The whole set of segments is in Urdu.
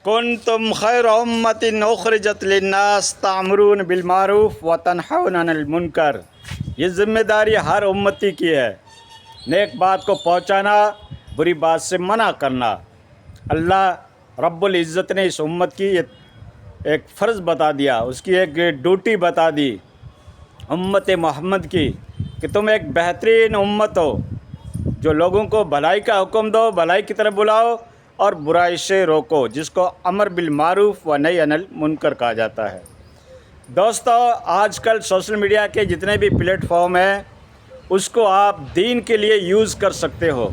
کنتم خیر امت اخرجت للناس تعمرون بالمعروف و تنہون عن المنکر۔ یہ ذمہ داری ہر امتی کی ہے، نیک بات کو پہنچانا، بری بات سے منع کرنا۔ اللہ رب العزت نے اس امت کی ایک فرض بتا دیا، اس کی ایک ڈیوٹی بتا دی امت محمد کی، کہ تم ایک بہترین امت ہو جو لوگوں کو بھلائی کا حکم دو، بھلائی کی طرف بلاؤ اور برائی سے روکو، جس کو امر بالمعروف و نہی عن المنکر کہا جاتا ہے۔ دوستو، آج کل سوشل میڈیا کے جتنے بھی پلیٹ فارم ہیں اس کو آپ دین کے لیے یوز کر سکتے ہو،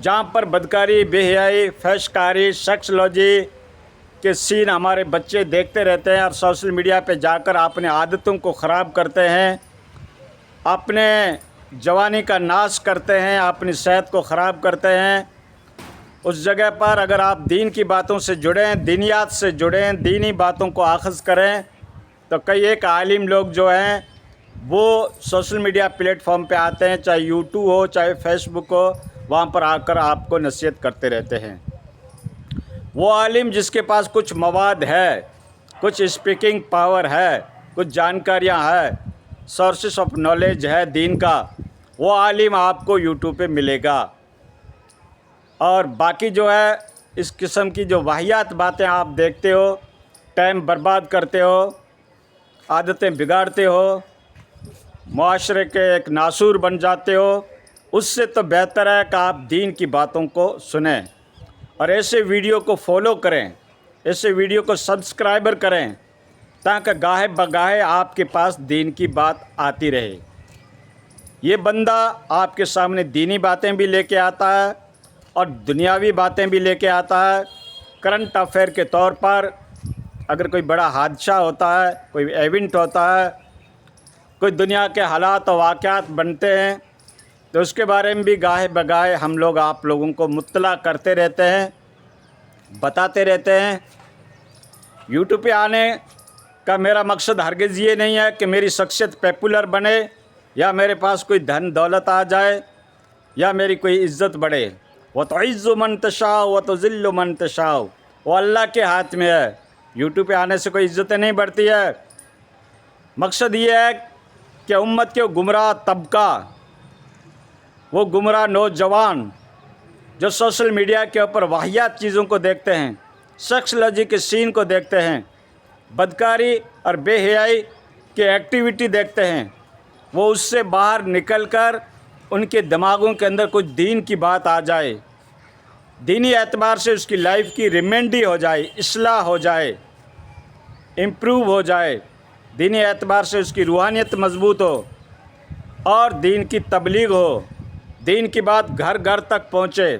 جہاں پر بدکاری، بے حیائی، فحش کاری، سیکسولوجی کے سین ہمارے بچے دیکھتے رہتے ہیں اور سوشل میڈیا پہ جا کر اپنے عادتوں کو خراب کرتے ہیں، اپنے جوانی کا ناش کرتے ہیں، اپنی صحت کو خراب کرتے ہیں۔ اس جگہ پر اگر آپ دین کی باتوں سے جڑیں، دینیات سے جڑیں، دینی باتوں کو اخذ کریں، تو کئی ایک عالم لوگ جو ہیں وہ سوشل میڈیا پلیٹ فارم پہ آتے ہیں، چاہے یوٹیوب ہو چاہے فیس بک ہو، وہاں پر آ کر آپ کو نصیحت کرتے رہتے ہیں۔ وہ عالم جس کے پاس کچھ مواد ہے، کچھ اسپیکنگ پاور ہے، کچھ جانکاریاں ہے، سورسز آف نالج ہے دین کا، وہ عالم آپ کو یوٹیوب پہ ملے گا۔ اور باقی جو ہے اس قسم کی جو واہیات باتیں آپ دیکھتے ہو، ٹائم برباد کرتے ہو، عادتیں بگاڑتے ہو، معاشرے کے ایک ناسور بن جاتے ہو، اس سے تو بہتر ہے کہ آپ دین کی باتوں کو سنیں اور ایسے ویڈیو کو فالو کریں، ایسے ویڈیو کو سبسکرائبر کریں، تاکہ گاہے بگاہے آپ کے پاس دین کی بات آتی رہے۔ یہ بندہ آپ کے سامنے دینی باتیں بھی لے کے آتا ہے اور دنیاوی باتیں بھی لے کے آتا ہے۔ کرنٹ افیئر کے طور پر اگر کوئی بڑا حادثہ ہوتا ہے، کوئی ایونٹ ہوتا ہے، کوئی دنیا کے حالات و واقعات بنتے ہیں، تو اس کے بارے میں بھی گاہے بگاہے ہم لوگ آپ لوگوں کو مطلع کرتے رہتے ہیں، بتاتے رہتے ہیں۔ یوٹیوب پہ آنے کا میرا مقصد ہرگز یہ نہیں ہے کہ میری شخصیت پاپولر بنے یا میرے پاس کوئی دھن دولت آ جائے یا میری کوئی عزت بڑھے۔ وَتُعِزُّ مَن تَشَاءُ وَتُذِلُّ مَن تَشَاءُ، وہ اللہ کے ہاتھ میں ہے۔ یوٹیوب پہ آنے سے کوئی عزتیں نہیں بڑھتی ہے۔ مقصد یہ ہے کہ امت کے گمراہ طبقہ، وہ گمراہ نوجوان جو سوشل میڈیا کے اوپر واہیات چیزوں کو دیکھتے ہیں، سیکسولوجی کے سین کو دیکھتے ہیں، بدکاری اور بے حیائی کے ایکٹیویٹی دیکھتے ہیں، وہ اس سے باہر نکل کر ان کے دماغوں کے اندر کچھ دین کی بات آ جائے، دینی اعتبار سے اس کی لائف کی ریمینڈی ہو جائے، اصلاح ہو جائے، امپروو ہو جائے، دینی اعتبار سے اس کی روحانیت مضبوط ہو اور دین کی تبلیغ ہو، دین کی بات گھر گھر تک پہنچے۔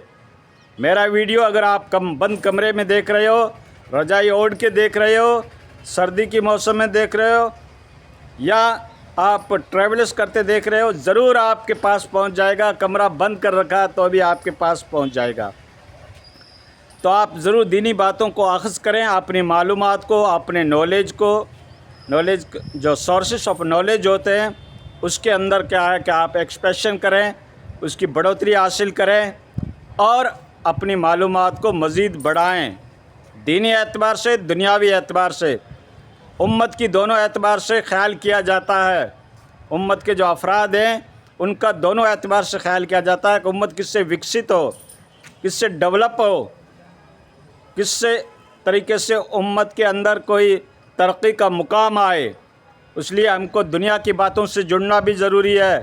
میرا ویڈیو اگر آپ بند کمرے میں دیکھ رہے ہو، رضائی اوڑھ کے دیکھ رہے ہو، سردی کی موسم میں دیکھ رہے ہو یا آپ ٹریولز کرتے دیکھ رہے ہو، ضرور آپ کے پاس پہنچ جائے گا۔ کمرہ بند کر رکھا تو بھی آپ کے پاس پہنچ جائے گا۔ تو آپ ضرور دینی باتوں کو اخذ کریں، اپنی معلومات کو، اپنے نالج جو سورسز آف نالج ہوتے ہیں اس کے اندر کیا ہے کہ آپ ایکسپیشن کریں، اس کی بڑھوتری حاصل کریں اور اپنی معلومات کو مزید بڑھائیں، دینی اعتبار سے، دنیاوی اعتبار سے، امت کی دونوں اعتبار سے خیال کیا جاتا ہے۔ امت کے جو افراد ہیں ان کا دونوں اعتبار سے خیال کیا جاتا ہے کہ امت کس سے وکست ہو، کس سے ڈیولپ ہو، کس سے طریقے سے امت کے اندر کوئی ترقی کا مقام آئے۔ اس لیے ہم کو دنیا کی باتوں سے جڑنا بھی ضروری ہے،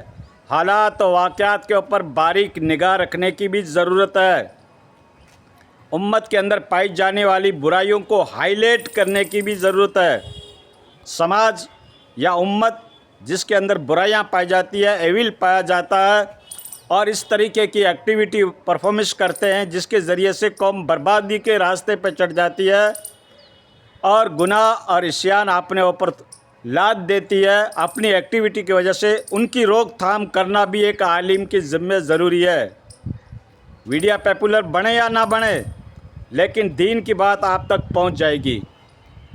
حالات و واقعات کے اوپر باریک نگاہ رکھنے کی بھی ضرورت ہے، امت کے اندر پائی جانے والی برائیوں کو ہائی لائٹ کرنے کی بھی ضرورت ہے۔ سماج یا امت جس کے اندر برائیاں پائی جاتی ہے، ایول پایا جاتا ہے اور اس طریقے کی ایکٹیویٹی پرفارمنس کرتے ہیں جس کے ذریعے سے قوم بربادی کے راستے پہ چڑھ جاتی ہے اور گناہ اور عصیان اپنے اوپر لاد دیتی ہے، اپنی ایکٹیویٹی کی وجہ سے ان کی روک تھام کرنا بھی ایک عالم کے ذمہ ضروری ہے۔ ویڈیو پاپولر بنے یا نہ بنے، لیکن دین کی بات آپ تک پہنچ جائے گی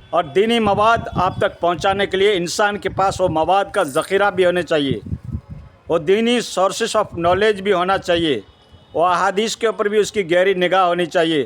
اور دینی مواد آپ تک پہنچانے کے لیے انسان کے پاس وہ مواد کا ذخیرہ بھی ہونے چاہیے، وہ دینی سورسز آف نالج بھی ہونا چاہیے، وہ احادیث کے اوپر بھی اس کی گہری نگاہ ہونی چاہیے،